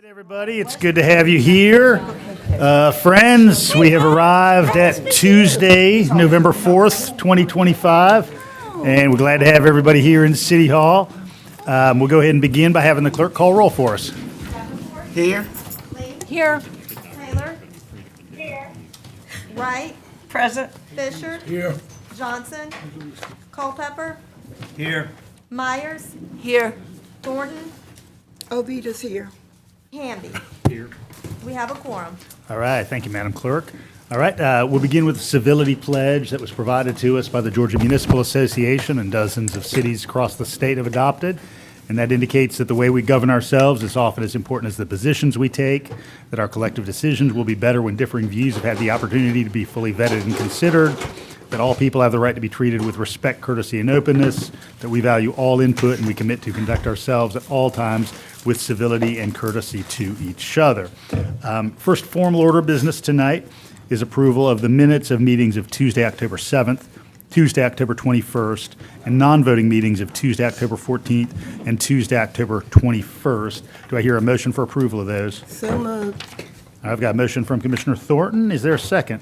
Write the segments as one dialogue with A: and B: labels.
A: Hey everybody, it's good to have you here. Friends, we have arrived at Tuesday, November 4th, 2025, and we're glad to have everybody here in City Hall. We'll go ahead and begin by having the clerk call roll for us.
B: Here.
C: Here.
D: Taylor. Here. Wright.
C: Present.
D: Fisher.
B: Here.
D: Johnson. Culpepper.
B: Here.
D: Myers.
C: Here.
D: Thornton.
C: Ovita's here.
D: Hamby. Here. We have a quorum.
A: All right, thank you, Madam Clerk. All right, we'll begin with the civility pledge that was provided to us by the Georgia Municipal Association, and dozens of cities across the state have adopted. And that indicates that the way we govern ourselves is often as important as the positions we take, that our collective decisions will be better when differing views have had the opportunity to be fully vetted and considered, that all people have the right to be treated with respect, courtesy, and openness, that we value all input and we commit to conduct ourselves at all times with civility and courtesy to each other. First formal order of business tonight is approval of the minutes of meetings of Tuesday, October 7th, Tuesday, October 21st, and non-voting meetings of Tuesday, October 14th, and Tuesday, October 21st. Do I hear a motion for approval of those?
C: So moved.
A: I've got a motion from Commissioner Thornton. Is there a second?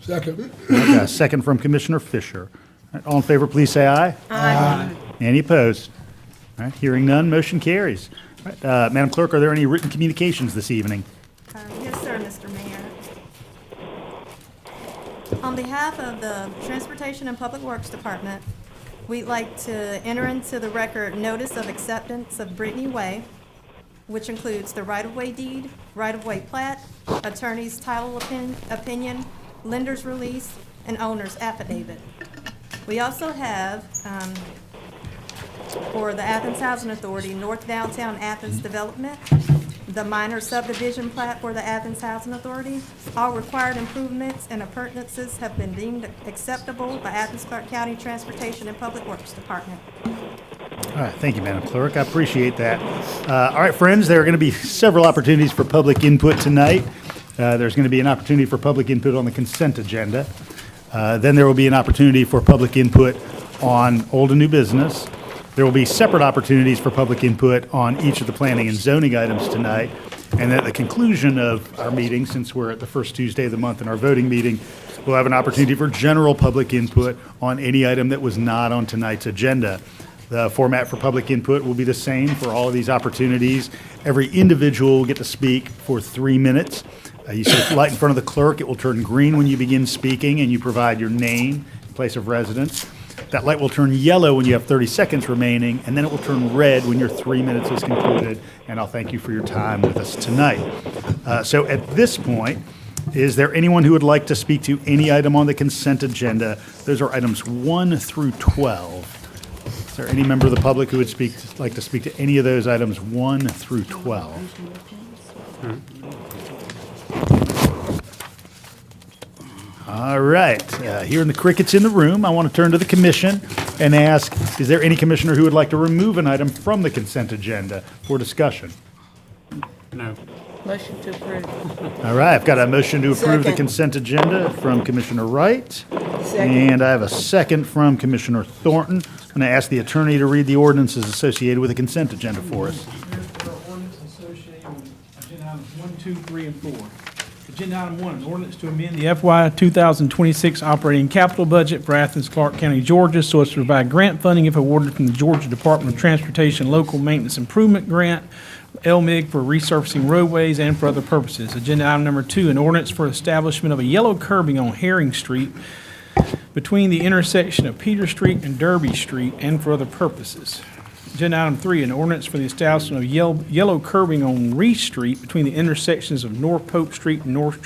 B: Second.
A: I've got a second from Commissioner Fisher. All right, all in favor, please say aye.
C: Aye.
A: Any opposed? All right, hearing none, motion carries. All right, Madam Clerk, are there any written communications this evening?
D: Yes, sir, Mr. Mayor. On behalf of the Transportation and Public Works Department, we'd like to enter into the record notice of acceptance of Brittany Way, which includes the right-of-way deed, right-of-way plat, attorney's title opinion, lender's release, and owner's affidavit. We also have, for the Athens Housing Authority, North Downtown Athens Development, the minor subdivision plat for the Athens Housing Authority. All required improvements and appurtenances have been deemed acceptable by Athens-Clarke County Transportation and Public Works Department.
A: All right, thank you, Madam Clerk. I appreciate that. All right, friends, there are going to be several opportunities for public input tonight. There's going to be an opportunity for public input on the consent agenda. Then there will be an opportunity for public input on old and new business. There will be separate opportunities for public input on each of the planning and zoning items tonight. And at the conclusion of our meeting, since we're at the first Tuesday of the month in our voting meeting, we'll have an opportunity for general public input on any item that was not on tonight's agenda. The format for public input will be the same for all of these opportunities. Every individual will get to speak for 3 minutes. You see the light in front of the clerk. It will turn green when you begin speaking and you provide your name, place of residence. That light will turn yellow when you have 30 seconds remaining, and then it will turn red when your 3 minutes is concluded, and I'll thank you for your time with us tonight. So at this point, is there anyone who would like to speak to any item on the consent agenda? Those are items 1 through 12. Is there any member of the public who would like to speak to any of those items 1 through 12? All right, hearing the crickets in the room, I want to turn to the commission and ask, is there any commissioner who would like to remove an item from the consent agenda for discussion?
B: No.
C: Motion to approve.
A: All right, I've got a motion to approve the
C: Second.
A: consent agenda from Commissioner Wright.
C: Second.
A: And I have a second from Commissioner Thornton. I'm going to ask the attorney to read the ordinances associated with the consent agenda for us.
E: Here's our ordinance associated with agenda items 1, 2, 3, and 4. Agenda item 1, an ordinance to amend the FY 2026 operating capital budget for Athens-Clarke County, Georgia, so as to provide grant funding if awarded from the Georgia Department of Transportation Local Maintenance Improvement Grant, LMIG, for resurfacing roadways and for other purposes. Agenda item number 2, an ordinance for establishment of a yellow curbing on Herring Street between the intersection of Peter Street and Derby Street and for other purposes. Agenda item 3, an ordinance for the establishment of yellow curbing on Reese Street between the intersections of North Pope Street and North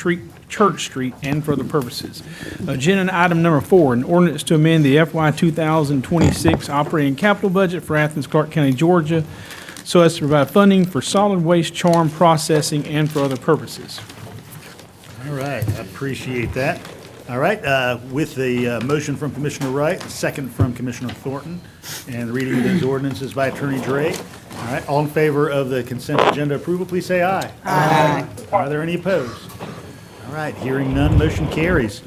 E: Church Street and for other purposes. Agenda item number 4, an ordinance to amend the FY 2026 operating capital budget for Athens-Clarke County, Georgia, so as to provide funding for solid waste charm processing and for other purposes.
A: All right, I appreciate that. All right, with the motion from Commissioner Wright, second from Commissioner Thornton, and the reading of those ordinances by Attorney Drake. All right, all in favor of the consent agenda approval, please say aye. Aye. Are there any opposed? All right, hearing none, motion carries.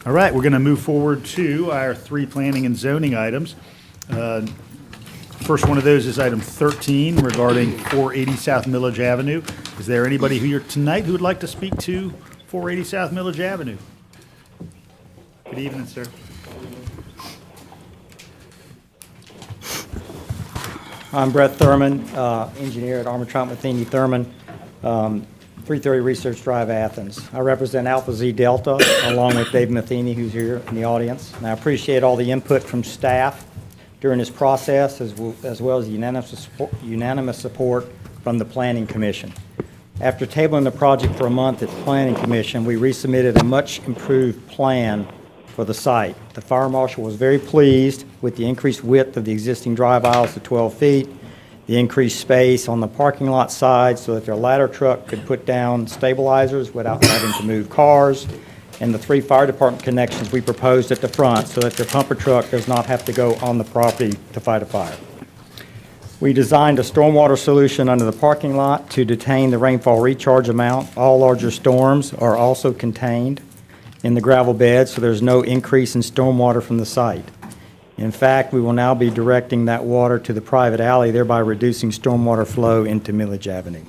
A: All right, we're going to move forward to our 3 planning and zoning items. First one of those is item 13 regarding 480 South Millage Avenue. Is there anybody here tonight who would like to speak to 480 South Millage Avenue? Good evening, sir.
F: I'm Brett Thurman, engineer at Armstrong Matheny Thurman, 330 Research Drive, Athens. I represent Alpha Z Delta along with Dave Matheny, who's here in the audience. And I appreciate all the input from staff during this process, as well as unanimous support from the Planning Commission. After tabling the project for a month at the Planning Commission, we resubmitted a much improved plan for the site. The fire marshal was very pleased with the increased width of the existing drive aisles to 12 feet, the increased space on the parking lot side so that their ladder truck could put down stabilizers without having to move cars, and the 3 fire department connections we proposed at the front so that their pumper truck does not have to go on the property to fight a fire. We designed a stormwater solution under the parking lot to detain the rainfall recharge amount. All larger storms are also contained in the gravel bed, so there's no increase in stormwater from the site. In fact, we will now be directing that water to the private alley, thereby reducing stormwater flow into Millage Avenue.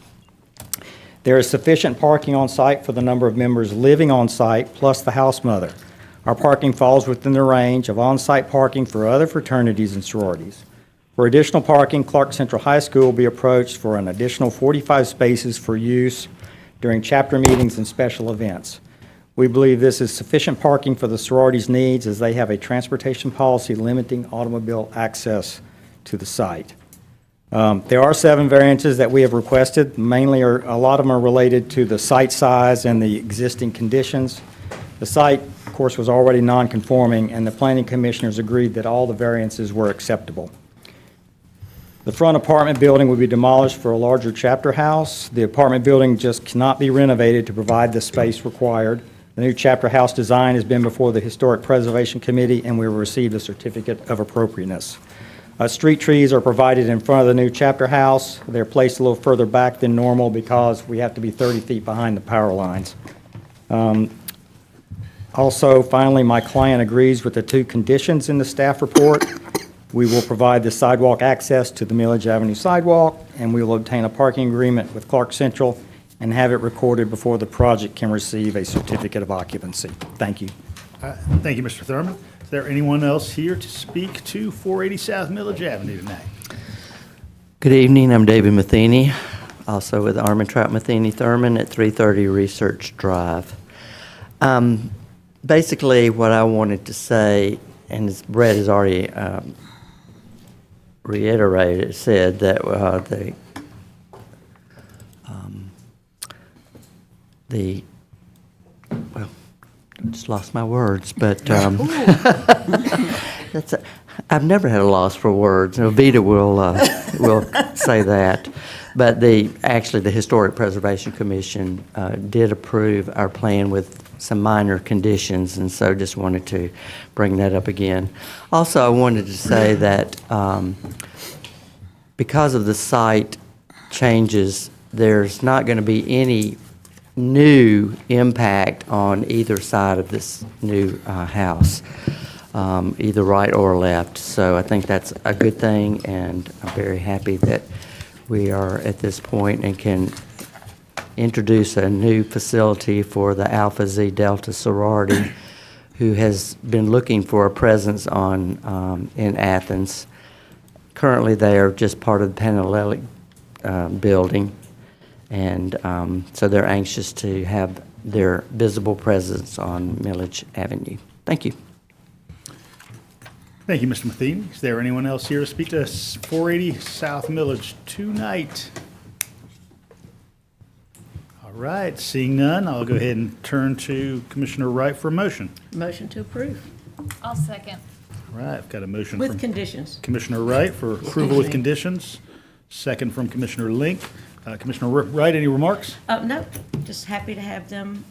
F: There is sufficient parking on site for the number of members living on site, plus the house mother. Our parking falls within the range of on-site parking for other fraternities and sororities. For additional parking, Clarke Central High School will be approached for an additional 45 spaces for use during chapter meetings and special events. We believe this is sufficient parking for the sororities' needs, as they have a transportation policy limiting automobile access to the site. There are 7 variances that we have requested. Mainly, a lot of them are related to the site size and the existing conditions. The site, of course, was already non-conforming, and the planning commissioners agreed that all the variances were acceptable. The front apartment building would be demolished for a larger chapter house. The apartment building just cannot be renovated to provide the space required. The new chapter house design has been before the Historic Preservation Committee, and we received a certificate of appropriateness. Street trees are provided in front of the new chapter house. They're placed a little further back than normal because we have to be 30 feet behind the power lines. Also, finally, my client agrees with the 2 conditions in the staff report. We will provide the sidewalk access to the Millage Avenue sidewalk, and we will obtain a parking agreement with Clarke Central and have it recorded before the project can receive a certificate of occupancy. Thank you.
A: Thank you, Mr. Thurman. Is there anyone else here to speak to 480 South Millage Avenue tonight?
G: Good evening, I'm David Matheny, also with Armstrong Matheny Thurman at 330 Research Drive. Basically, what I wanted to say, and as Brett has already said that well, I just lost my words, but I've never had a loss for words. Vita will say that. But actually, the Historic Preservation Commission did approve our plan with some minor conditions, and so just wanted to bring that up again. Also, I wanted to say that because of the site changes, there's not going to be any new impact on either side of this new house, either right or left. So I think that's a good thing, and I'm very happy that we are at this point and can introduce a new facility for the Alpha Z Delta sorority, who has been looking for a presence in Athens. Currently, they are just part of the Panhellenic building, and so they're anxious to have their visible presence on Millage Avenue. Thank you.
A: Thank you, Mr. Matheny. Is there anyone else here to speak to us 480 South Millage tonight? All right, seeing none, I'll go ahead and turn to Commissioner Wright for a motion.
C: Motion to approve.
H: I'll second.
A: All right, I've got a motion
C: With
A: from
C: conditions.
A: Commissioner Wright for approval with conditions, second from Commissioner Link. Commissioner Wright, any remarks?
C: No, just happy to have them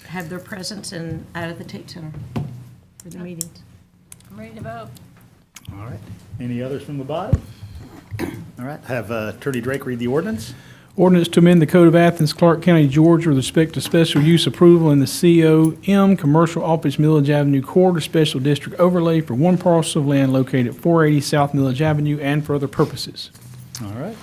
C: have their presence and out of the Tate Center for the meetings.
H: I'm ready to vote.
A: All right. Any others from the body? All right. Have Attorney Drake read the ordinance.
E: Ordinance to amend the Code of Athens-Clarke County, Georgia with respect to special use approval in the COM Commercial Office Millage Avenue Corridor Special District Overlay for one parcel of land located at 480 South Millage Avenue and for other purposes.
A: All right.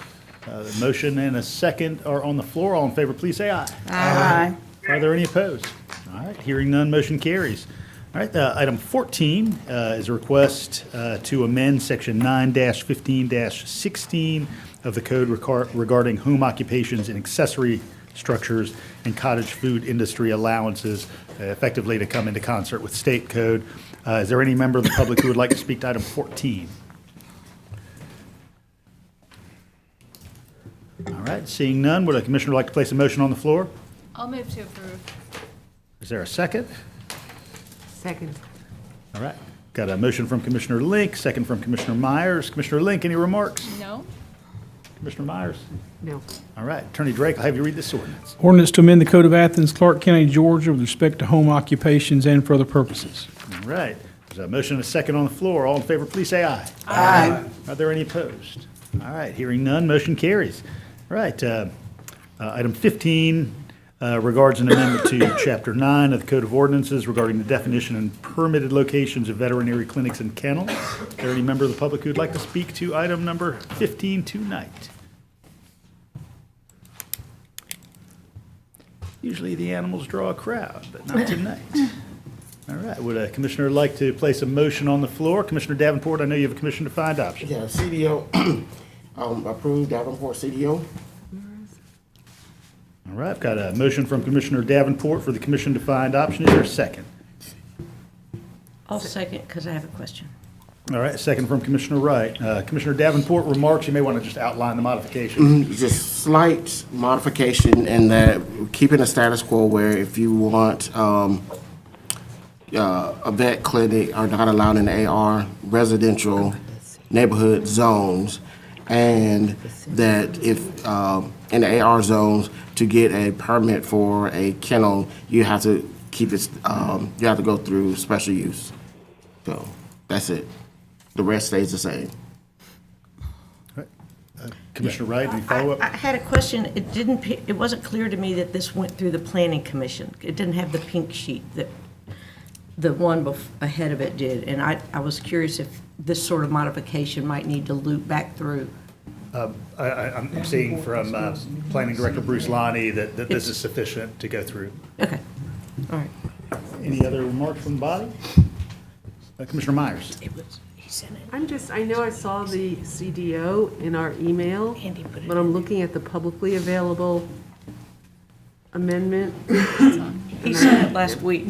A: The motion and a second are on the floor. All in favor, please say aye.
C: Aye.
A: Are there any opposed? All right, hearing none, motion carries. All right, item 14 is a request to amend Section 9-15-16 of the code regarding home occupations and accessory structures and cottage food industry allowances, effectively to come into concert with state code. Is there any member of the public who would like to speak to item 14? All right, seeing none, would a commissioner like to place a motion on the floor?
H: I'll move to approve.
A: Is there a second?
I: Second.
A: All right, got a motion from Commissioner Link, second from Commissioner Myers. Commissioner Link, any remarks?
H: No?
A: Commissioner Myers?
I: No.
A: All right, Attorney Drake, I'll have you read this ordinance.
E: Ordinance to amend the Code of Athens-Clarke County, Georgia with respect to home occupations and for other purposes.
A: All right, there's a motion and a second on the floor. All in favor, please say aye. Aye. Are there any opposed? All right, hearing none, motion carries. All right, item 15 regards an amendment to Chapter 9 of the Code of Ordinances regarding the definition and permitted locations of veterinary clinics and kennels. Is there any member of the public who'd like to speak to item number 15 tonight? Usually the animals draw a crowd, but not tonight. All right, would a commissioner like to place a motion on the floor? Commissioner Davenport, I know you have a commission defined option.
B: Yeah, CDO, approved Davenport CDO.
A: All right, I've got a motion from Commissioner Davenport for the commission defined option. Is there a second?
C: I'll second because I have a question.
A: All right, a second from Commissioner Wright. Commissioner Davenport remarks, you may want to just outline the modification.
B: Just slight modification in that keeping the status quo where if you want a vet clinic are not allowed in the AR residential neighborhood zones, and that if in the AR zones to get a permit for a kennel, you have to keep it. You have to go through special use. So that's it. The rest stays the same.
A: Commissioner Wright, any
C: I
A: follow-up?
C: had a question. It wasn't clear to me that this went through the planning commission. It didn't have the pink sheet that the one ahead of it did. And I was curious if this sort of modification might need to loop back through.
A: I'm seeing from Planning Director Bruce Lonnie that this is sufficient to go through.
C: Okay, all right.
A: Any other remarks from the body? Commissioner Myers?
C: He sent it.
I: I know I saw the CDO in our email,
C: Andy put it
I: but I'm looking at the publicly available amendment.
C: He sent it last week.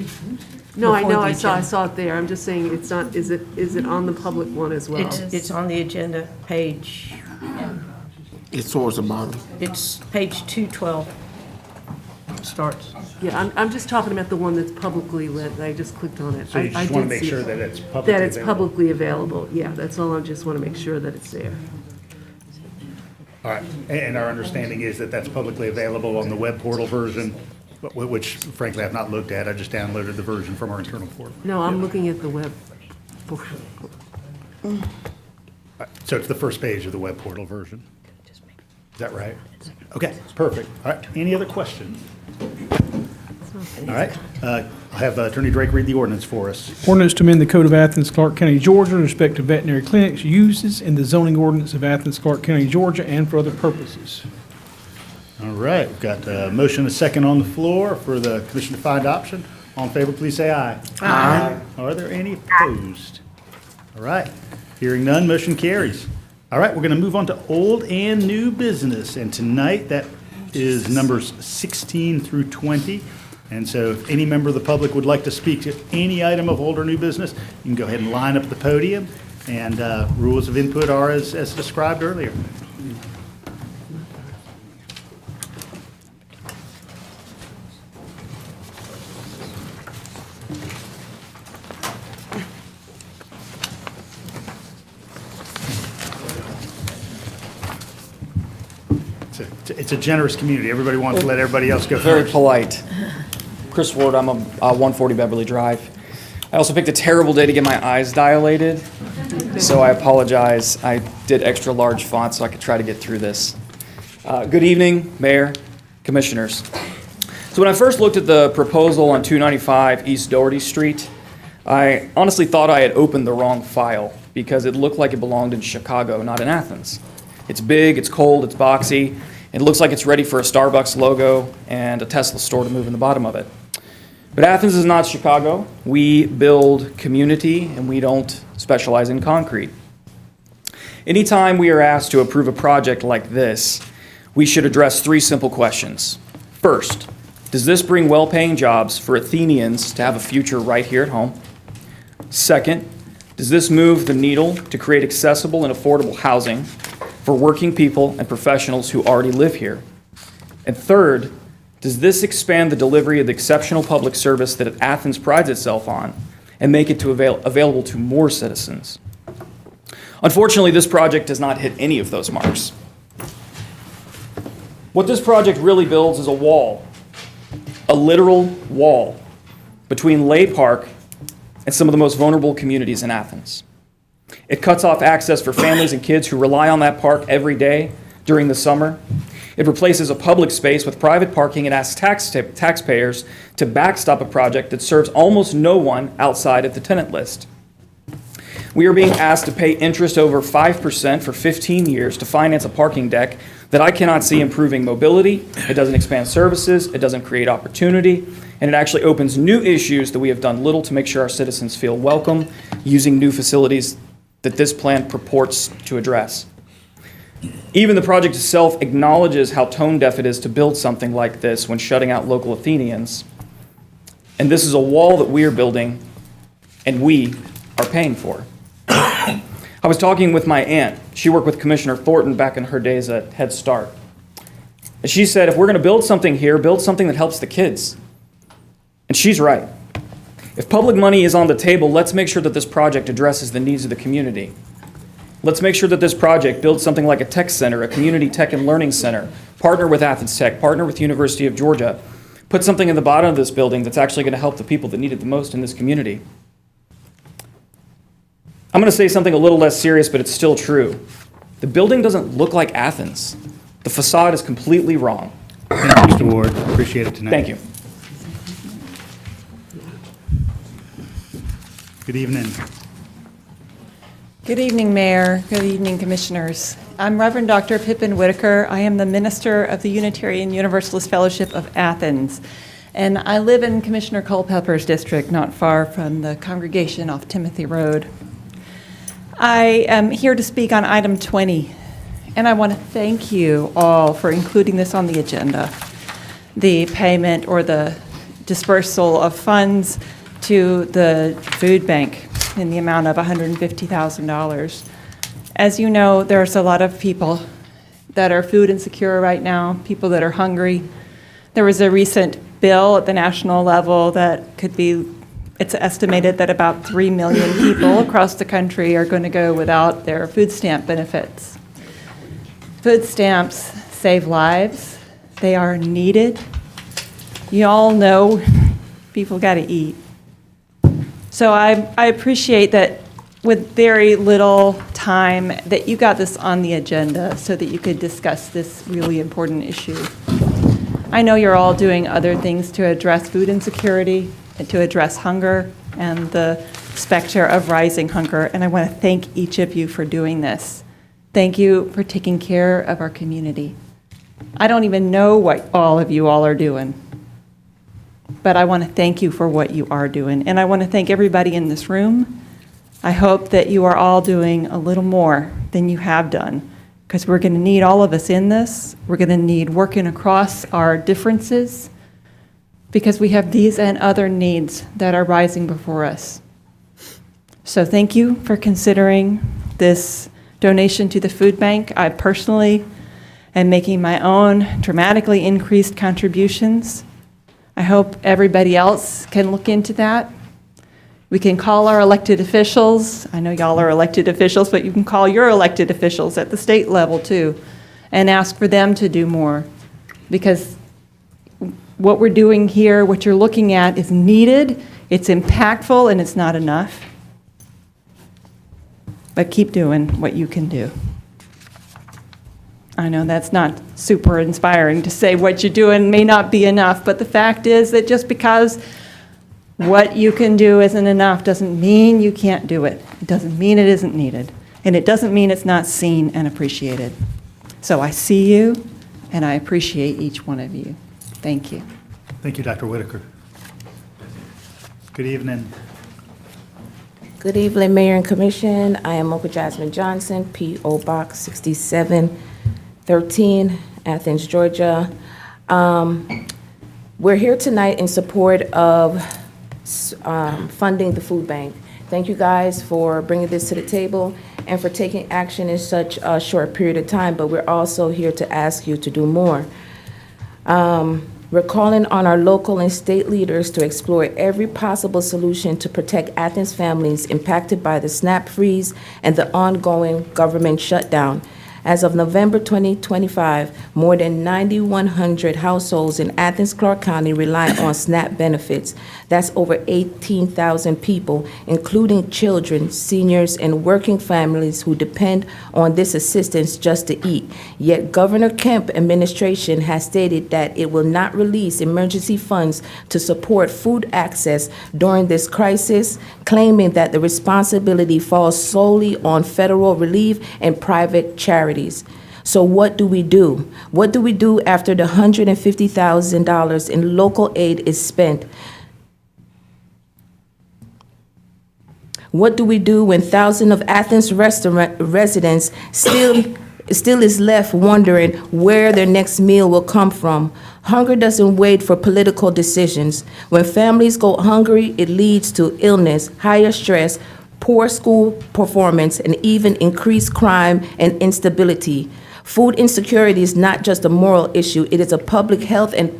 I: No, I
C: Before
I: know,
C: the
I: I
C: agenda.
I: saw it there. I'm just saying it's not, is it on the public one as well?
C: It's on the agenda, page,
B: It's towards the bottom.
C: it's page 212. Starts.
I: Yeah, I'm just talking about the one that's publicly lit. I just clicked on it.
A: So you
I: I
A: just want to
I: did
A: make
I: see
A: sure
I: it.
A: that it's publicly
I: That it's
A: available?
I: publicly available. Yeah, that's all. I just want to make sure that it's there.
A: All right, and our understanding is that that's publicly available on the web portal version, which frankly I've not looked at. I just downloaded the version from our internal portal.
I: No, I'm looking at the web.
A: So it's the first page of the web portal version. Is that right? Okay, perfect. All right, any other questions? All right, I'll have Attorney Drake read the ordinance for us.
E: Ordinance to amend the Code of Athens-Clarke County, Georgia with respect to veterinary clinics, uses in the zoning ordinance of Athens-Clarke County, Georgia, and for other purposes.
A: All right, we've got a motion and a second on the floor for the commission defined option. All in favor, please say aye. Aye. Are there any opposed? All right, hearing none, motion carries. All right, we're going to move on to old and new business, and tonight that is numbers 16 through 20. And so if any member of the public would like to speak to any item of old or new business, you can go ahead and line up at the podium, and rules of input are as described earlier. It's a generous community. Everybody wants to let everybody else go
J: Very
A: first.
J: polite. Chris Ward, I'm 140 Beverly Drive. I also picked a terrible day to get my eyes dilated, so I apologize. I did extra large font so I could try to get through this. Good evening, Mayor, Commissioners. So when I first looked at the proposal on 295 East Doherty Street, I honestly thought I had opened the wrong file because it looked like it belonged in Chicago, not in Athens. It's big, it's cold, it's boxy. It looks like it's ready for a Starbucks logo and a Tesla store to move in the bottom of it. But Athens is not Chicago. We build community and we don't specialize in concrete. Anytime we are asked to approve a project like this, we should address three simple questions. First, does this bring well-paying jobs for Athenians to have a future right here at home? Second, does this move the needle to create accessible and affordable housing for working people and professionals who already live here? And third, does this expand the delivery of the exceptional public service that Athens prides itself on and make it available to more citizens? Unfortunately, this project does not hit any of those marks. What this project really builds is a wall, a literal wall, between Lay Park and some of the most vulnerable communities in Athens. It cuts off access for families and kids who rely on that park every day during the summer. It replaces a public space with private parking and asks taxpayers to backstop a project that serves almost no one outside of the tenant list. We are being asked to pay interest over 5% for 15 years to finance a parking deck that I cannot see improving mobility. It doesn't expand services, it doesn't create opportunity, and it actually opens new issues that we have done little to make sure our citizens feel welcome using new facilities that this plan purports to address. Even the project itself acknowledges how tone deaf it is to build something like this when shutting out local Athenians. And this is a wall that we are building and we are paying for. I was talking with my aunt. She worked with Commissioner Thornton back in her days at Head Start. And she said, if we're going to build something here, build something that helps the kids. And she's right. If public money is on the table, let's make sure that this project addresses the needs of the community. Let's make sure that this project builds something like a tech center, a community tech and learning center, partner with Athens Tech, partner with University of Georgia, put something in the bottom of this building that's actually going to help the people that need it the most in this community. I'm going to say something a little less serious, but it's still true. The building doesn't look like Athens. The facade is completely wrong.
A: Thank you, Mr. Ward. Appreciate it tonight.
J: Thank you.
A: Good evening.
K: Good evening, Mayor. Good evening, Commissioners. I'm Reverend Dr. Pippin Whitaker. I am the minister of the Unitarian Universalist Fellowship of Athens, and I live in Commissioner Culpepper's district, not far from the congregation off Timothy Road. I am here to speak on item 20, and I want to thank you all for including this on the agenda, the payment or the dispersal of funds to the food bank in the amount of $150,000. As you know, there's a lot of people that are food insecure right now, people that are hungry. There was a recent bill at the national level that could be, it's estimated that about 3 million people across the country are going to go without their food stamp benefits. Food stamps save lives. They are needed. You all know people got to eat. So I appreciate that with very little time that you got this on the agenda so that you could discuss this really important issue. I know you're all doing other things to address food insecurity and to address hunger and the specter of rising hunger, and I want to thank each of you for doing this. Thank you for taking care of our community. I don't even know what all of you all are doing, but I want to thank you for what you are doing, and I want to thank everybody in this room. I hope that you are all doing a little more than you have done, because we're going to need all of us in this. We're going to need working across our differences, because we have these and other needs that are rising before us. So thank you for considering this donation to the food bank. I personally am making my own dramatically increased contributions. I hope everybody else can look into that. We can call our elected officials. I know y'all are elected officials, but you can call your elected officials at the state level too and ask for them to do more, because what we're doing here, what you're looking at, is needed, it's impactful, and it's not enough. But keep doing what you can do. I know that's not super inspiring to say what you're doing may not be enough, but the fact is that just because what you can do isn't enough doesn't mean you can't do it. It doesn't mean it isn't needed. And it doesn't mean it's not seen and appreciated. So I see you, and I appreciate each one of you. Thank you.
A: Thank you, Dr. Whitaker. Good evening.
L: Good evening, Mayor and Commission. I am Mocha Jasmine Johnson, P.O. Box 6713, Athens, Georgia. We're here tonight in support of funding the food bank. Thank you guys for bringing this to the table and for taking action in such a short period of time, but we're also here to ask you to do more. We're calling on our local and state leaders to explore every possible solution to protect Athens families impacted by the SNAP freeze and the ongoing government shutdown. As of November 2025, more than 9,100 households in Athens-Clarke County rely on SNAP benefits. That's over 18,000 people, including children, seniors, and working families who depend on this assistance just to eat. Yet Governor Kemp administration has stated that it will not release emergency funds to support food access during this crisis, claiming that the responsibility falls solely on federal relief and private charities. So what do we do? What do we do after the $150,000 in local aid is spent? What do we do when thousands of Athens residents still is left wondering where their next meal will come from? Hunger doesn't wait for political decisions. When families go hungry, it leads to illness, higher stress, poor school performance, and even increased crime and instability. Food insecurity is not just a moral issue, it is a public health and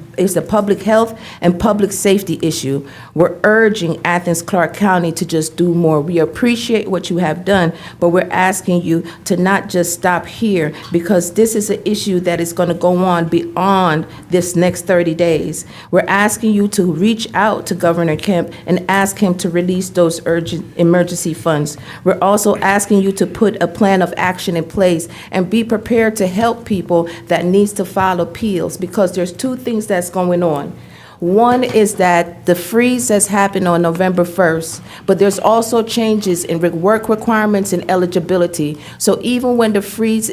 L: public safety issue. We're urging Athens-Clarke County to just do more. We appreciate what you have done, but we're asking you to not just stop here, because this is an issue that is going to go on beyond this next 30 days. We're asking you to reach out to Governor Kemp and ask him to release those urgent emergency funds. We're also asking you to put a plan of action in place and be prepared to help people that needs to file appeals, because there's two things that's going on. One is that the freeze has happened on November 1st, but there's also changes in work requirements and eligibility. So even when the freeze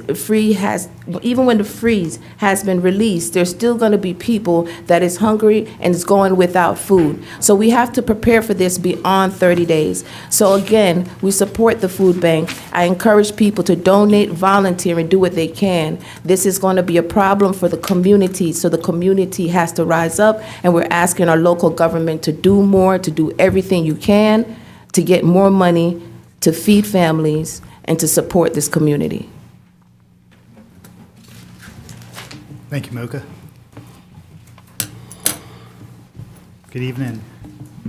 L: has been released, there's still going to be people that is hungry and is going without food. So we have to prepare for this beyond 30 days. So again, we support the food bank. I encourage people to donate, volunteer, and do what they can. This is going to be a problem for the community, so the community has to rise up, and we're asking our local government to do more, to do everything you can to get more money to feed families and to support this community.
A: Thank you, Mocha. Good evening.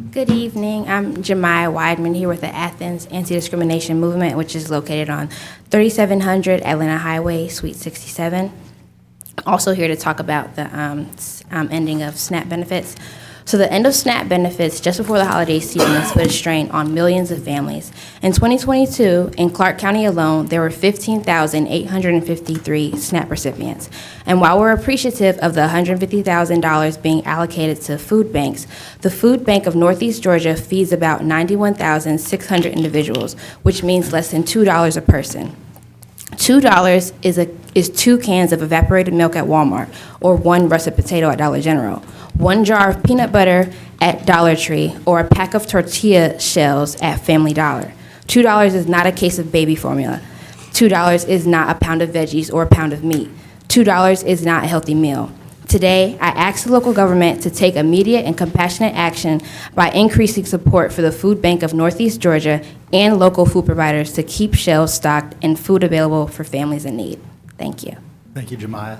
M: Good evening. I'm Jemiah Weidman here with the Athens Anti-Discrimination Movement, which is located on 3700 Atlanta Highway, Suite 67. Also here to talk about the ending of SNAP benefits. So the end of SNAP benefits just before the holiday season has put a strain on millions of families. In 2022, in Clarke County alone, there were 15,853 SNAP recipients. And while we're appreciative of the $150,000 being allocated to food banks, the Food Bank of Northeast Georgia feeds about 91,600 individuals, which means less than $2 a person. $2 is 2 cans of evaporated milk at Walmart, or 1 russet potato at Dollar General, 1 jar of peanut butter at Dollar Tree, or a pack of tortilla shells at Family Dollar. $2 is not a case of baby formula. $2 is not a pound of veggies or a pound of meat. $2 is not a healthy meal. Today, I ask the local government to take immediate and compassionate action by increasing support for the Food Bank of Northeast Georgia and local food providers to keep shelves stocked and food available for families in need. Thank you.
A: Thank you, Jemiah.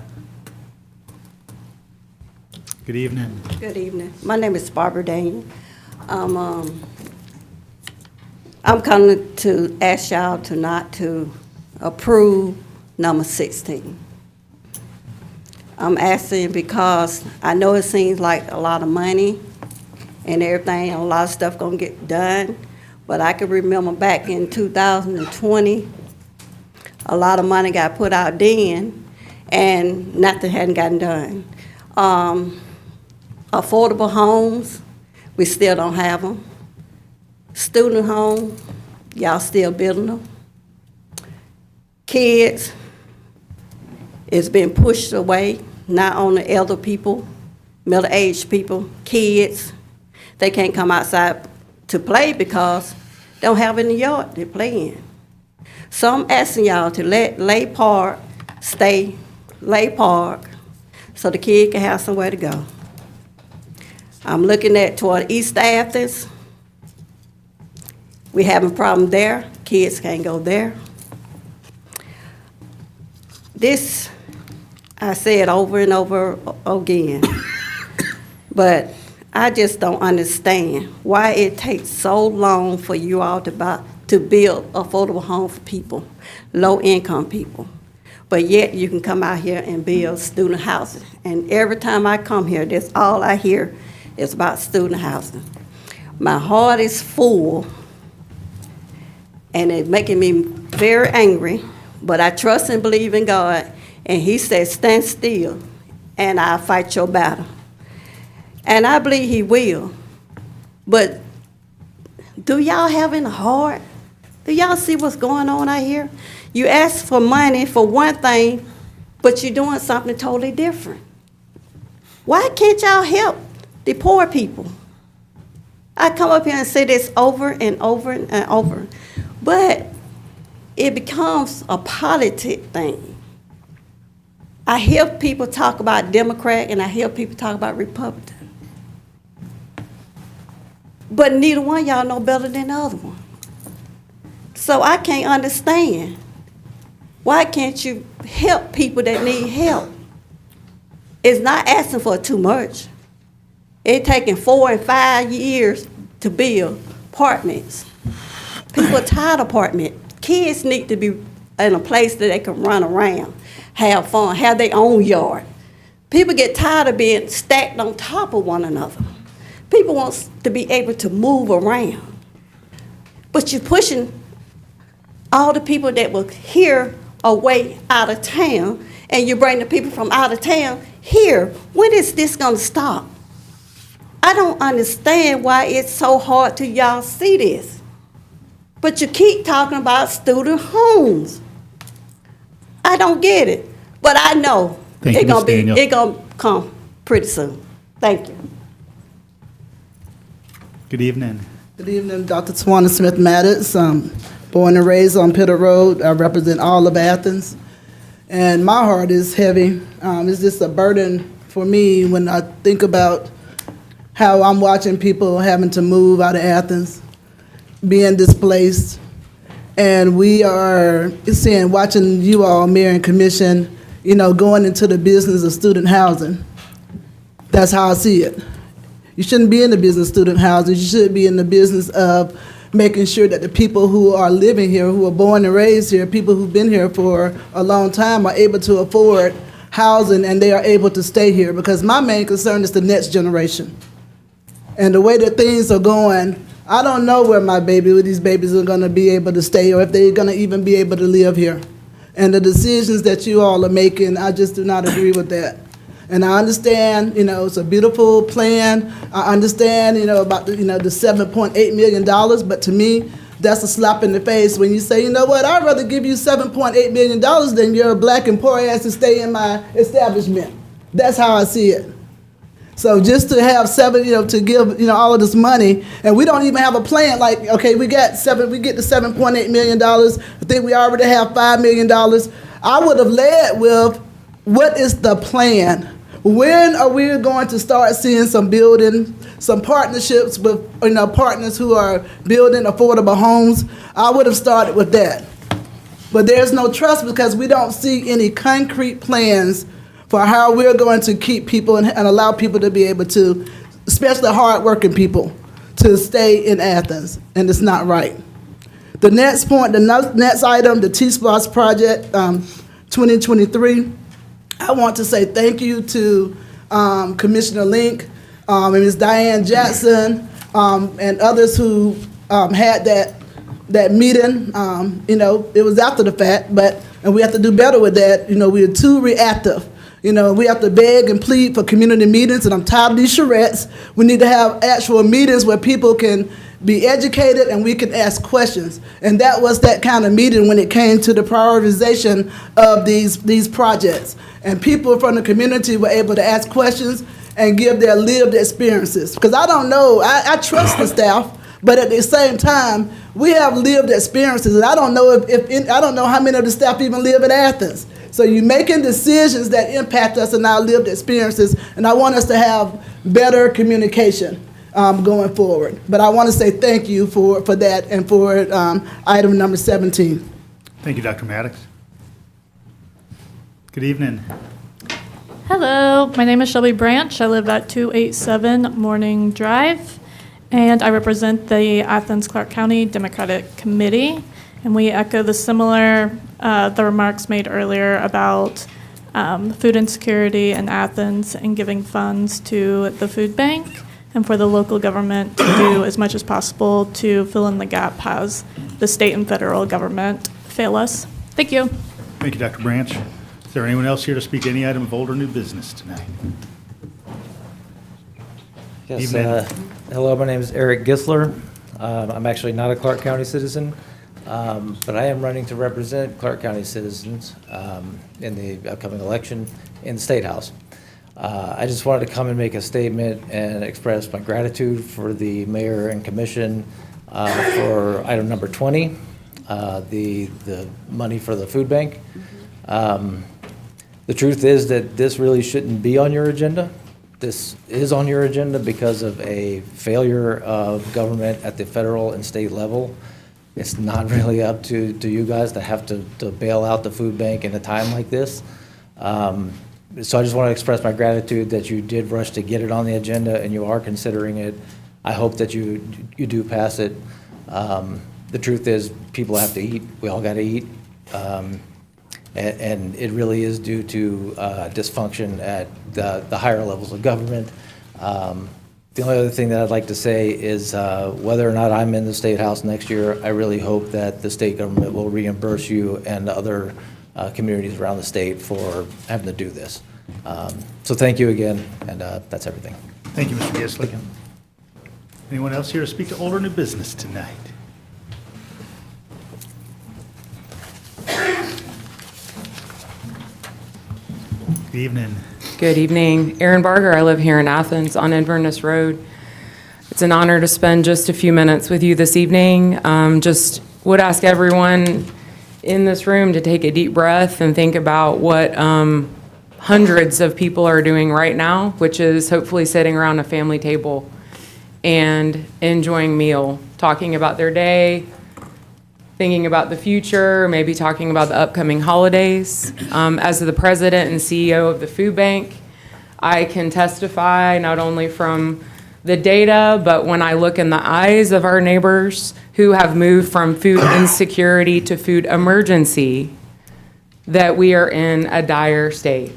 A: Good evening.
N: Good evening. My name is Barbara Daniel. I'm coming to ask y'all to not to approve number 16. I'm asking because I know it seems like a lot of money and everything, and a lot of stuff gonna get done, but I can remember back in 2020, a lot of money got put out then, and nothing hadn't gotten done. Affordable homes, we still don't have them. Student homes, y'all still building them. Kids, is being pushed away, not only elder people, middle-aged people, kids. They can't come outside to play because they don't have any yard to play in. So I'm asking y'all to let Lay Park stay Lay Park so the kid can have somewhere to go. I'm looking at toward East Athens. We having a problem there. Kids can't go there. This, I said over and over again, but I just don't understand why it takes so long for you all to build affordable home for people, low-income people. But yet you can come out here and build student housing. And every time I come here, that's all I hear is about student housing. My heart is full, and it's making me very angry, but I trust and believe in God, and He says, stand still, and I'll fight your battle. And I believe He will. But do y'all have in the heart? Do y'all see what's going on out here? You ask for money for one thing, but you're doing something totally different. Why can't y'all help the poor people? I come up here and say this over and over and over, but it becomes a politic thing. I hear people talk about Democrat and I hear people talk about Republican. But neither one of y'all know better than the other one. So I can't understand. Why can't you help people that need help? It's not asking for too much. It's taking 4 and 5 years to build apartments. People are tired of apartments. Kids need to be in a place that they can run around, have fun, have their own yard. People get tired of being stacked on top of one another. People want to be able to move around. But you're pushing all the people that were here away out of town, and you bring the people from out of town here. When is this going to stop? I don't understand why it's so hard to y'all see this. But you keep talking about student homes. I don't get it. But I know
A: Thank you, Ms. Daniel.
N: it's gonna come pretty soon. Thank you.
A: Good evening.
O: Good evening, Dr. Tawana Smith Maddox. Born and raised on Pitter Road. I represent all of Athens. And my heart is heavy. It's just a burden for me when I think about how I'm watching people having to move out of Athens, being displaced. And we are watching you all, Mayor and Commission, going into the business of student housing. That's how I see it. You shouldn't be in the business of student housing. You should be in the business of making sure that the people who are living here, who are born and raised here, people who've been here for a long time are able to afford housing and they are able to stay here. Because my main concern is the next generation. And the way that things are going, I don't know where these babies are going to be able to stay or if they're going to even be able to live here. And the decisions that you all are making, I just do not agree with that. And I understand, it's a beautiful plan. I understand, about the $7.8 million, but to me, that's a slap in the face when you say, you know what, I'd rather give you $7.8 million than your black and poor ass to stay in my establishment. That's how I see it. So just to have to give, all of this money, and we don't even have a plan, like, okay, we get the $7.8 million, I think we already have $5 million. I would have led with, what is the plan? When are we going to start seeing some partnerships with partners who are building affordable homes? I would have started with that. But there's no trust because we don't see any concrete plans for how we're going to keep people and allow people to be able to, especially hardworking people, to stay in Athens, and it's not right. The next point, the next item, the T-SPLOS project 2023, I want to say thank you to Commissioner Link and Ms. Diane Jackson and others who had that meeting. It was after the fact, and we have to do better with that. We are too reactive. We have to beg and plead for community meetings, and I'm tired of these charrettes. We need to have actual meetings where people can be educated and we can ask questions. And that was that kind of meeting when it came to the prioritization of these projects. And people from the community were able to ask questions and give their lived experiences. Because I don't know, I trust the staff, but at the same time, we have lived experiences, and I don't know I don't know how many of the staff even live in Athens. So you're making decisions that impact us in our lived experiences, and I want us to have better communication going forward. But I want to say thank you for that and for item number 17.
A: Thank you, Dr. Maddox. Good evening.
P: Hello, my name is Shelby Branch. I live at 287 Morning Drive, and I represent the Athens-Clarke County Democratic Committee. And we echo the remarks made earlier about food insecurity in Athens and giving funds to the food bank, and for the local government to do as much as possible to fill in the gap as the state and federal government fail us. Thank you.
A: Thank you, Dr. Branch. Is there anyone else here to speak to any item of old or new business tonight?
Q: Yes,
A: Evening.
Q: hello, my name is Eric Gisler. I'm actually not a Clarke County citizen, but I am running to represent Clarke County citizens in the upcoming election in the State House. I just wanted to come and make a statement and express my gratitude for the mayor and commission for item number 20, the money for the food bank. The truth is that this really shouldn't be on your agenda. This is on your agenda because of a failure of government at the federal and state level. It's not really up to you guys to have to bail out the food bank in a time like this. So I just want to express my gratitude that you did rush to get it on the agenda and you are considering it. I hope that you do pass it. The truth is, people have to eat. We all got to eat. And it really is due to dysfunction at the higher levels of government. The only other thing that I'd like to say is whether or not I'm in the State House next year, I really hope that the state government will reimburse you and other communities around the state for having to do this. So thank you again, and that's everything.
A: Thank you, Mr. Gisler. Anyone else here to speak to old or new business tonight? Good evening.
R: Good evening. Erin Barger. I live here in Athens on Inverness Road. It's an honor to spend just a few minutes with you this evening. Just would ask everyone in this room to take a deep breath and think about what hundreds of people are doing right now, which is hopefully sitting around a family table and enjoying meal, talking about their day, thinking about the future, maybe talking about the upcoming holidays. As the president and CEO of the food bank, I can testify not only from the data, but when I look in the eyes of our neighbors who have moved from food insecurity to food emergency, that we are in a dire state.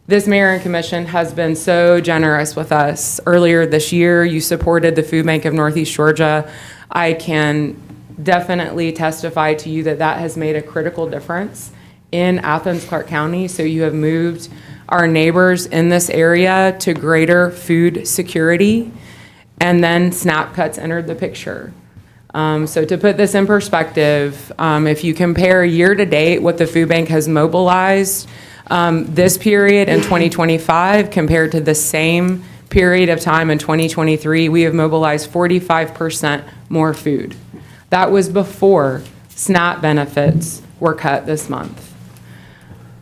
R: This mayor and commission has been so generous with us. Earlier this year, you supported the Food Bank of Northeast Georgia. I can definitely testify to you that that has made a critical difference in Athens-Clarke County. So you have moved our neighbors in this area to greater food security, and then SNAP cuts entered the picture. So to put this in perspective, if you compare year to date what the food bank has mobilized this period in 2025 compared to the same period of time in 2023, we have mobilized 45% more food. That was before SNAP benefits were cut this month.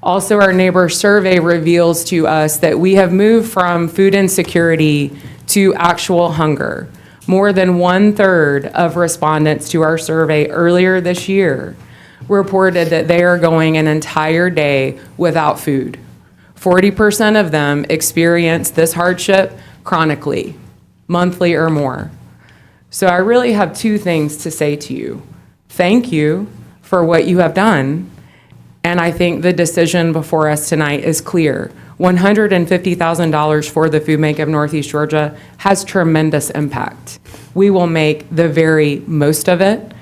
R: Also, our neighbor survey reveals to us that we have moved from food insecurity to actual hunger. More than 1/3 of respondents to our survey earlier this year reported that they are going an entire day without food. 40% of them experience this hardship chronically, monthly or more. So I really have two things to say to you. Thank you for what you have done. And I think the decision before us tonight is clear. $150,000 for the Food Bank of Northeast Georgia has tremendous impact. We will make the very most of it.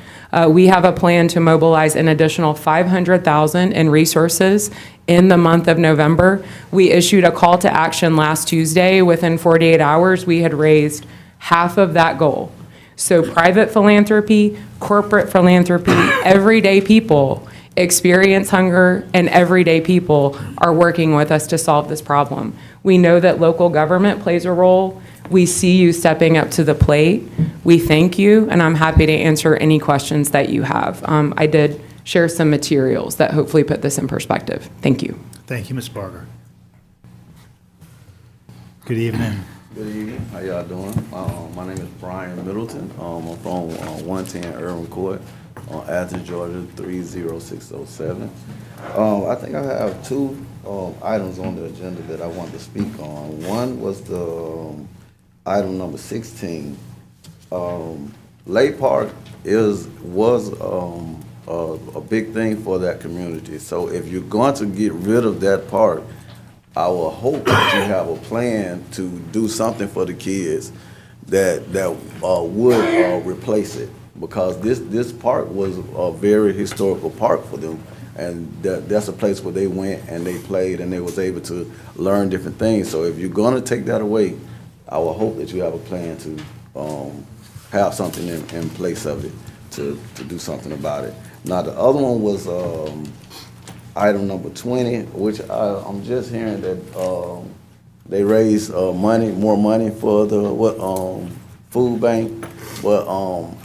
R: We have a plan to mobilize an additional $500,000 in resources in the month of November. We issued a call to action last Tuesday. Within 48 hours, we had raised half of that goal. So private philanthropy, corporate philanthropy, everyday people experience hunger, and everyday people are working with us to solve this problem. We know that local government plays a role. We see you stepping up to the plate. We thank you, and I'm happy to answer any questions that you have. I did share some materials that hopefully put this in perspective. Thank you.
A: Thank you, Ms. Barger. Good evening.
S: Good evening. How y'all doing? My name is Brian Middleton. I'm from 110 Irwin Court, Athens, Georgia 30607. I think I have two items on the agenda that I wanted to speak on. One was the item number 16. Lake Park was a big thing for that community. So if you're going to get rid of that park, I will hope that you have a plan to do something for the kids that would replace it, because this park was a very historical park for them, and that's a place where they went and they played and they was able to learn different things. So if you're going to take that away, I will hope that you have a plan to have something in place of it to do something about it. Now the other one was item number 20, which I'm just hearing that they raised more money for the food bank. But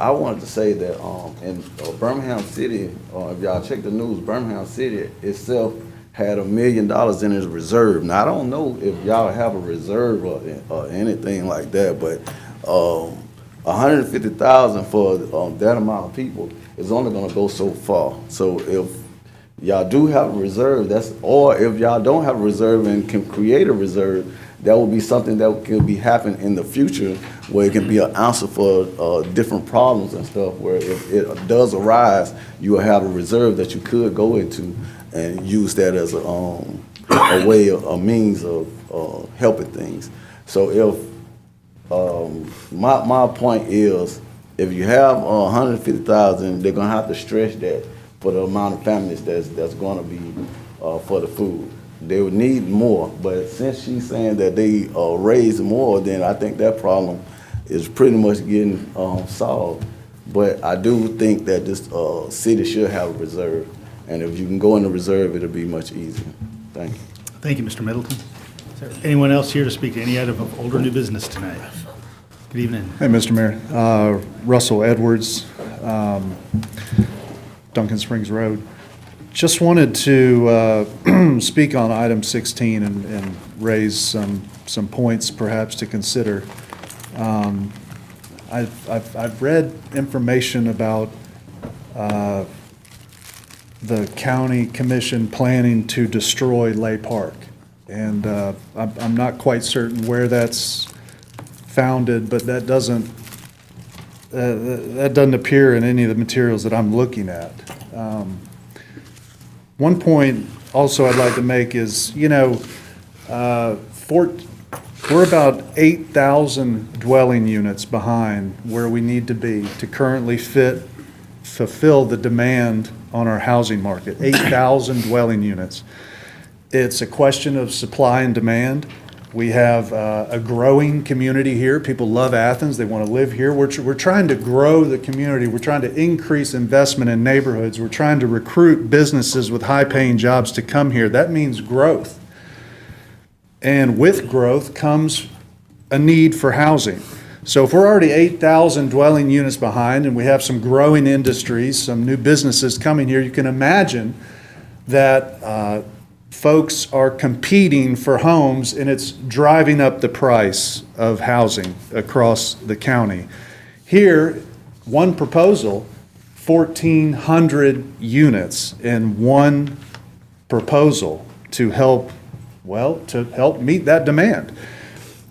S: I wanted to say that in Birmingham City, if y'all check the news, Birmingham City itself had $1 million in its reserve. Now I don't know if y'all have a reserve or anything like that, but $150,000 for that amount of people is only going to go so far. So if y'all do have a reserve, or if y'all don't have a reserve and can create a reserve, that will be something that can be happen in the future, where it can be an answer for different problems and stuff, where if it does arise, you will have a reserve that you could go into and use that as a way, a means of helping things. So if my point is, if you have $150,000, they're gonna have to stretch that for the amount of families that's going to be for the food. They would need more, but since she's saying that they raise more, then I think that problem is pretty much getting solved. But I do think that this city should have a reserve, and if you can go in the reserve, it'll be much easier. Thank you.
A: Thank you, Mr. Middleton. Is there anyone else here to speak to any item of old or new business tonight? Good evening.
T: Hey, Mr. Mayor. Russell Edwards, Duncan Springs Road. Just wanted to speak on item 16 and raise some points perhaps to consider. I've read information about the county commission planning to destroy Lay Park, and I'm not quite certain where that's founded, but that doesn't appear in any of the materials that I'm looking at. One point also I'd like to make is, we're about 8,000 dwelling units behind where we need to be to currently fulfill the demand on our housing market. 8,000 dwelling units. It's a question of supply and demand. We have a growing community here. People love Athens. They want to live here. We're trying to grow the community. We're trying to increase investment in neighborhoods. We're trying to recruit businesses with high-paying jobs to come here. That means growth. And with growth comes a need for housing. So if we're already 8,000 dwelling units behind and we have some growing industries, some new businesses coming here, you can imagine that folks are competing for homes, and it's driving up the price of housing across the county. Here, one proposal, 1,400 units in one proposal to help meet that demand.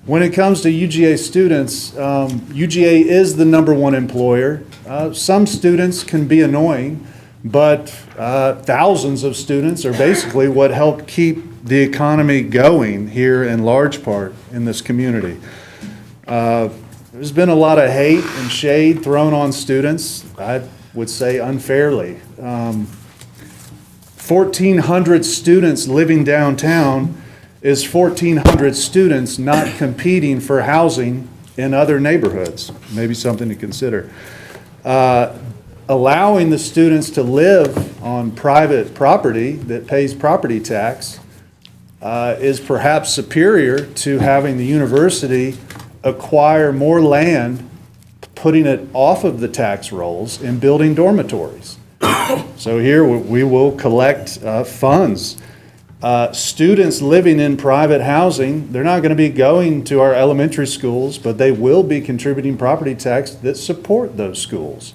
T: When it comes to UGA students, UGA is the #1 employer. Some students can be annoying, but thousands of students are basically what help keep the economy going here in large part in this community. There's been a lot of hate and shade thrown on students, I would say unfairly. 1,400 students living downtown is 1,400 students not competing for housing in other neighborhoods. Maybe something to consider. Allowing the students to live on private property that pays property tax is perhaps superior to having the university acquire more land, putting it off of the tax rolls and building dormitories. So here we will collect funds. Students living in private housing, they're not going to be going to our elementary schools, but they will be contributing property tax that support those schools.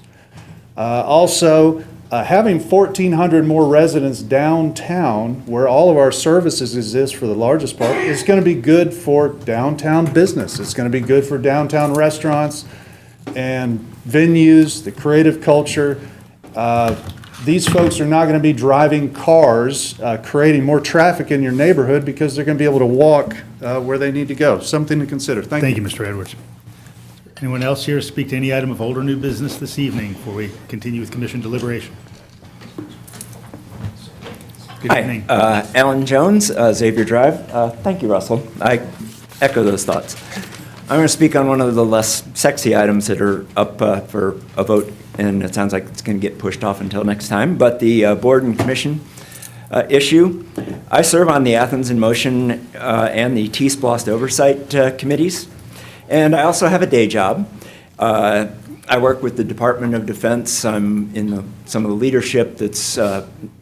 T: Also, having 1,400 more residents downtown, where all of our services exist for the largest part, is going to be good for downtown business. It's going to be good for downtown restaurants and venues, the creative culture. These folks are not going to be driving cars, creating more traffic in your neighborhood because they're going to be able to walk where they need to go. Something to consider. Thank you.
A: Thank you, Mr. Edwards. Anyone else here to speak to any item of old or new business this evening before we continue with commission deliberation? Good evening.
U: Hi, Alan Jones, Xavier Drive. Thank you, Russell. I echo those thoughts. I'm going to speak on one of the less sexy items that are up for a vote, and it sounds like it's going to get pushed off until next time, but the board and commission issue. I serve on the Athens in Motion and the T-SPLOST oversight committees, and I also have a day job. I work with the Department of Defense. I'm in some of the leadership that's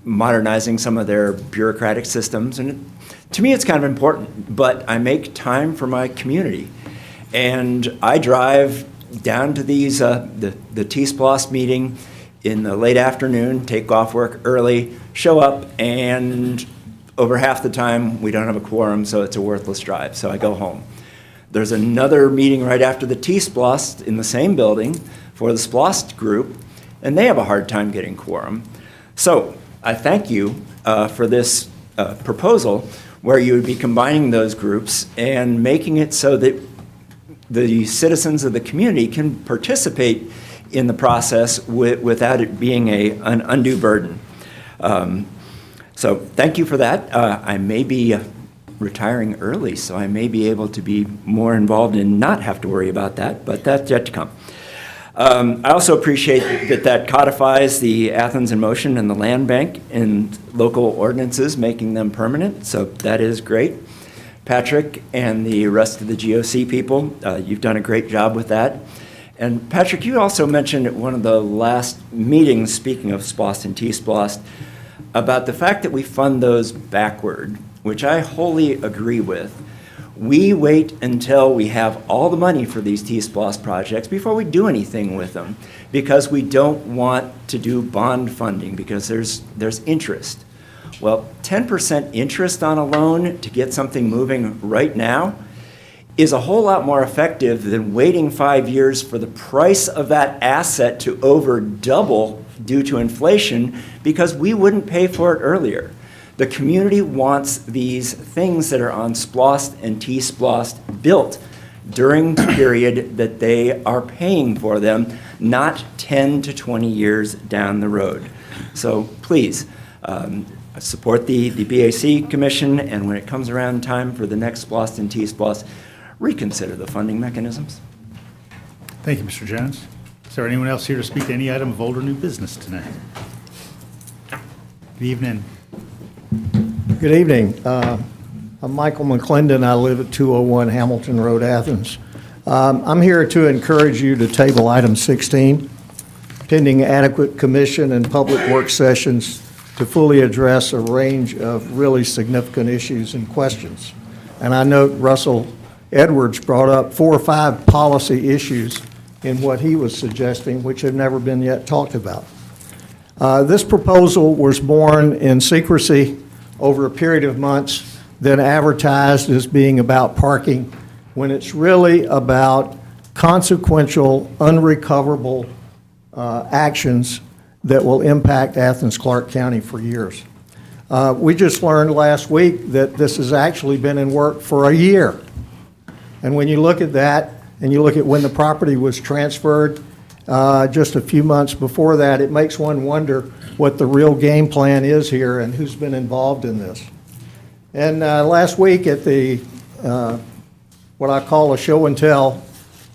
U: modernizing some of their bureaucratic systems, and to me it's kind of important, but I make time for my community. And I drive down to these, the T-SPLOST meeting in the late afternoon, take off work early, show up, and over half the time we don't have a quorum, so it's a worthless drive, so I go home. There's another meeting right after the T-SPLOST in the same building for the SPLOST group, and they have a hard time getting quorum. So I thank you for this proposal where you would be combining those groups and making it so that the citizens of the community can participate in the process without it being an undue burden. So thank you for that. I may be retiring early, so I may be able to be more involved and not have to worry about that, but that's yet to come. I also appreciate that codifies the Athens in Motion and the land bank and local ordinances, making them permanent, so that is great. Patrick and the rest of the GOC people, you've done a great job with that. And Patrick, you also mentioned at one of the last meetings, speaking of SPLOST and T-SPLOST, about the fact that we fund those backward, which I wholly agree with. We wait until we have all the money for these T-SPLOST projects before we do anything with them, because we don't want to do bond funding because there's interest. Well, 10% interest on a loan to get something moving right now is a whole lot more effective than waiting 5 years for the price of that asset to over double due to inflation because we wouldn't pay for it earlier. The community wants these things that are on SPLOST and T-SPLOST built during the period that they are paying for them, not 10 to 20 years down the road. So please, support the BAC Commission, and when it comes around time for the next SPLOST and T-SPLOST, reconsider the funding mechanisms.
A: Thank you, Mr. Jones. Is there anyone else here to speak to any item of old or new business tonight? Good evening.
V: Good evening. I'm Michael McClendon. I live at 201 Hamilton Road, Athens. I'm here to encourage you to table item 16, pending adequate commission and public work sessions to fully address a range of really significant issues and questions. And I note Russell Edwards brought up 4 or 5 policy issues in what he was suggesting, which have never been yet talked about. This proposal was born in secrecy over a period of months, then advertised as being about parking, when it's really about consequential, unrecoverable actions that will impact Athens-Clarke County for years. We just learned last week that this has actually been in work for a year. And when you look at that, and you look at when the property was transferred, just a few months before that, it makes one wonder what the real game plan is here and who's been involved in this. And last week at the, what I call a show and tell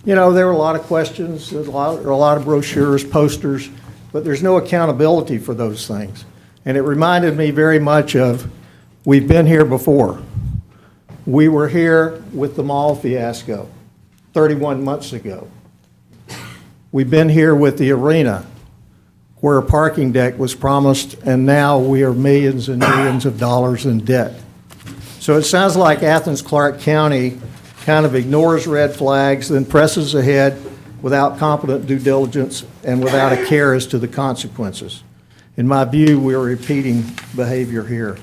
V: You know, there were a lot of questions, a lot of brochures, posters, but there's no accountability for those things. And it reminded me very much of, we've been here before. We were here with the mall fiasco 31 months ago. We've been here with the arena, where a parking deck was promised, and now we are millions and millions of dollars in debt. So it sounds like Athens-Clarke County kind of ignores red flags, then presses ahead without competent due diligence and without a care as to the consequences. In my view, we're repeating behavior here.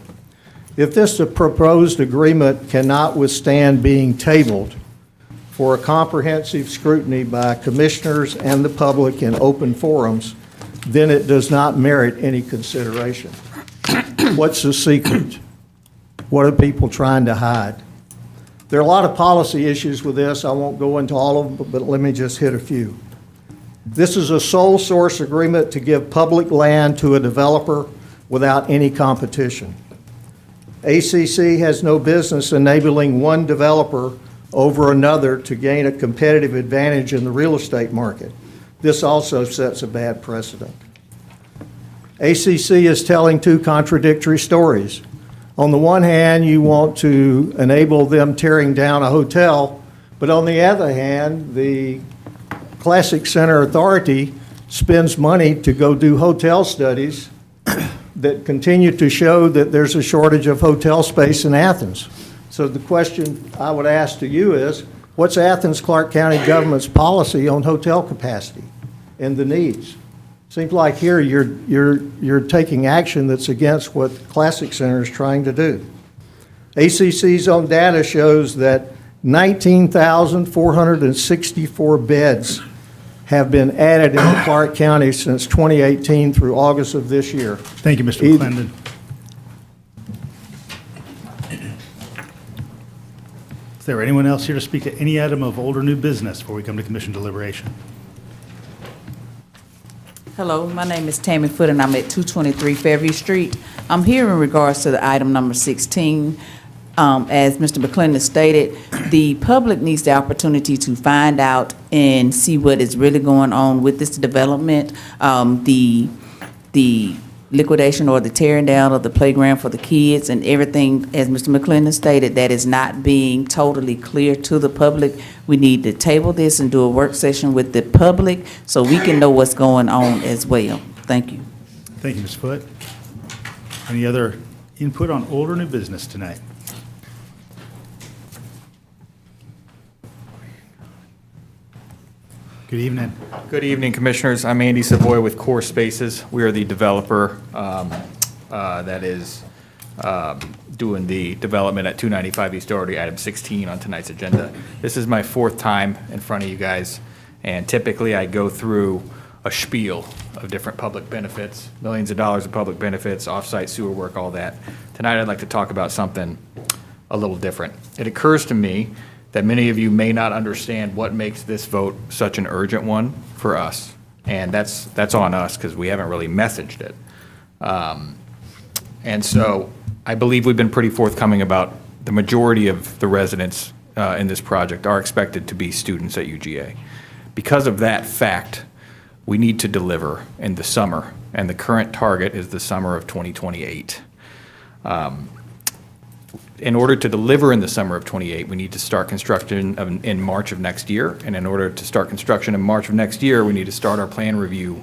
V: If this proposed agreement cannot withstand being tabled for a comprehensive scrutiny by commissioners and the public in open forums, then it does not merit any consideration. What's the secret? What are people trying to hide? There are a lot of policy issues with this. I won't go into all of them, but let me just hit a few. This is a sole source agreement to give public land to a developer without any competition. ACC has no business enabling one developer over another to gain a competitive advantage in the real estate market. This also sets a bad precedent. ACC is telling two contradictory stories. On the one hand, you want to enable them tearing down a hotel, but on the other hand, the Classic Center Authority spends money to go do hotel studies that continue to show that there's a shortage of hotel space in Athens. So the question I would ask to you is, what's Athens-Clarke County government's policy on hotel capacity and the needs? Seems like here you're taking action that's against what Classic Center is trying to do. ACC's own data shows that 19,464 beds have been added in Clarke County since 2018 through August of this year.
A: Thank you, Mr. McClendon. Is there anyone else here to speak to any item of old or new business before we come to commission deliberation?
D: Hello, my name is Tammy Foot, and I'm at 223 Fairview Street. I'm here in regards to the item number 16. As Mr. McClendon stated, the public needs the opportunity to find out and see what is really going on with this development. The liquidation or the tearing down of the playground for the kids and everything, as Mr. McClendon stated, that is not being totally clear to the public. We need to table this and do a work session with the public so we can know what's going on as well. Thank you.
A: Thank you, Ms. Foot. Any other input on old or new business tonight? Good evening.
F: Good evening, Commissioners. I'm Andy Savoy with Core Spaces. We are the developer that is doing the development at 295 East Doherty, item 16 on tonight's agenda. This is my fourth time in front of you guys, and typically I go through a spiel of different public benefits, millions of dollars of public benefits, off-site sewer work, all that. Tonight I'd like to talk about something a little different. It occurs to me that many of you may not understand what makes this vote such an urgent one for us. And that's on us because we haven't really messaged it. And so I believe we've been pretty forthcoming about the majority of the residents in this project are expected to be students at UGA. Because of that fact, we need to deliver in the summer, and the current target is the summer of 2028. In order to deliver in the summer of 28, we need to start construction in March of next year. And in order to start construction in March of next year, we need to start our plan review